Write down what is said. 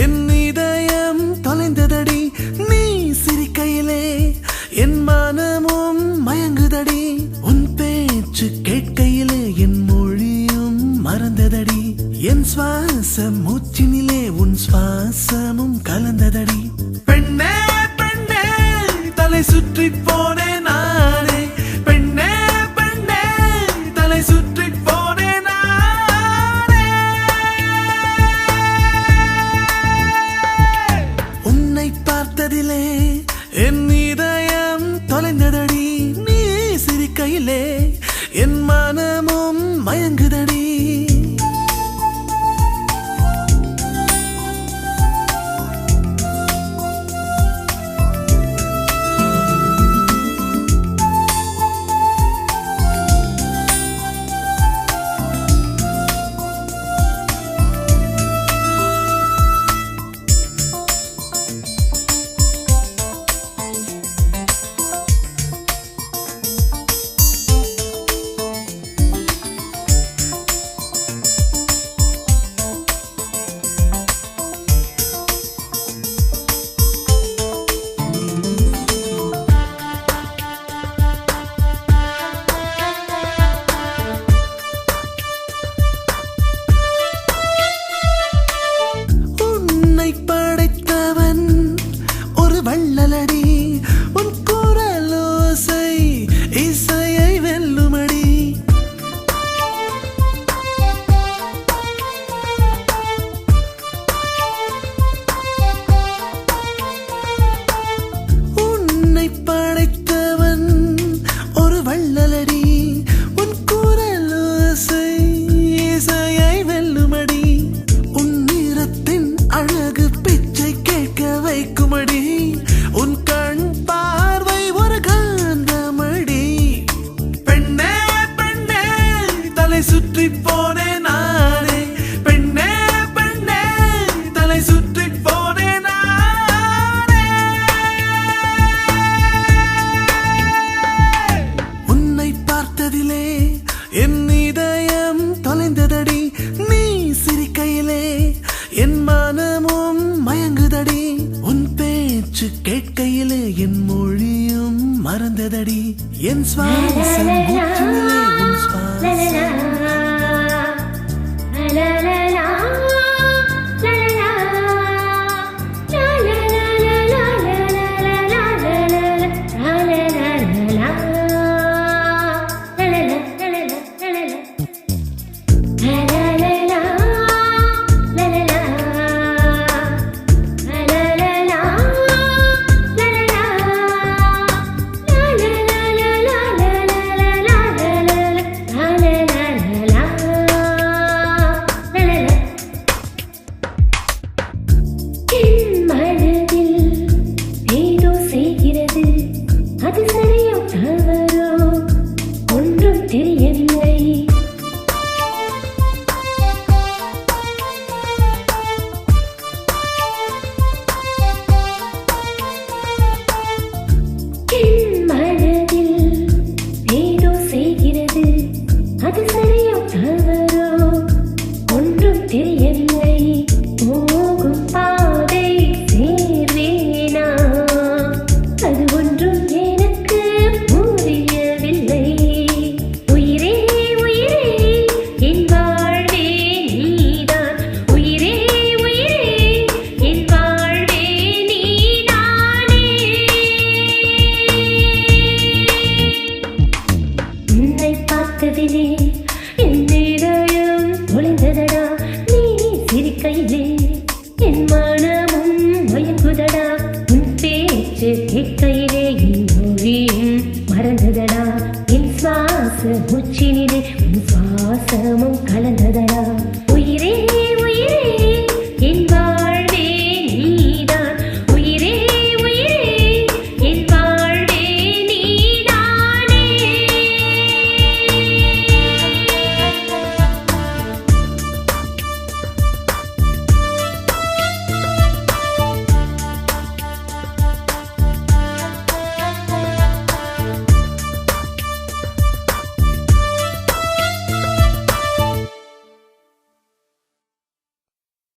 என் இதயம் தொலைந்ததடி நீ சிரிக்கையிலே என் மனமும் மயங்குதடி உன் பேச்சு கேட்கையிலே என் மொழியும் மறந்ததடி என் சுவாச மூச்சினிலே உன் சுவாசமும் கலந்ததடி பெண்ணே பெண்ணே தலை சுற்றி போனே நானே பெண்ணே பெண்ணே தலை சுற்றி போனே பார்த்ததிலே என் இதயம் தொலைந்ததடி நீ சிரிக்கையிலே என் மனமும் மயங்குதடி படைத்தவன் ஒரு வள்ளலடி உன் குரலோசை இசையை வெல்லுமடி உன்னை படைத்தவன் ஒரு வள்ளலடி உன் குரலோசை இசையை வெல்லுமடி உன் நிறத்தின் அழகு பிச்சை கேட்க வைக்குமடி உன் கண் பார்வை ஒரு காந்தமடி பெண்ணே பெண்ணே தலை சுற்றி போனே நானே பெண்ணே பெண்ணே தலை சுற்றி போனே நானே உன்னை பார்த்ததிலே என் இதயம் தொலைந்ததடி நீ சிரிக்கையிலே என் மனமும் மயங்குதடி உன் பேச்சு கேட்கையிலே என் மொழியும் மறந்ததடி என் சுவாசம் மூச்சினிலே உன் சுவாசம் சுவாச மூச்சினிலே உன் சுவாசமும் கலந்ததடா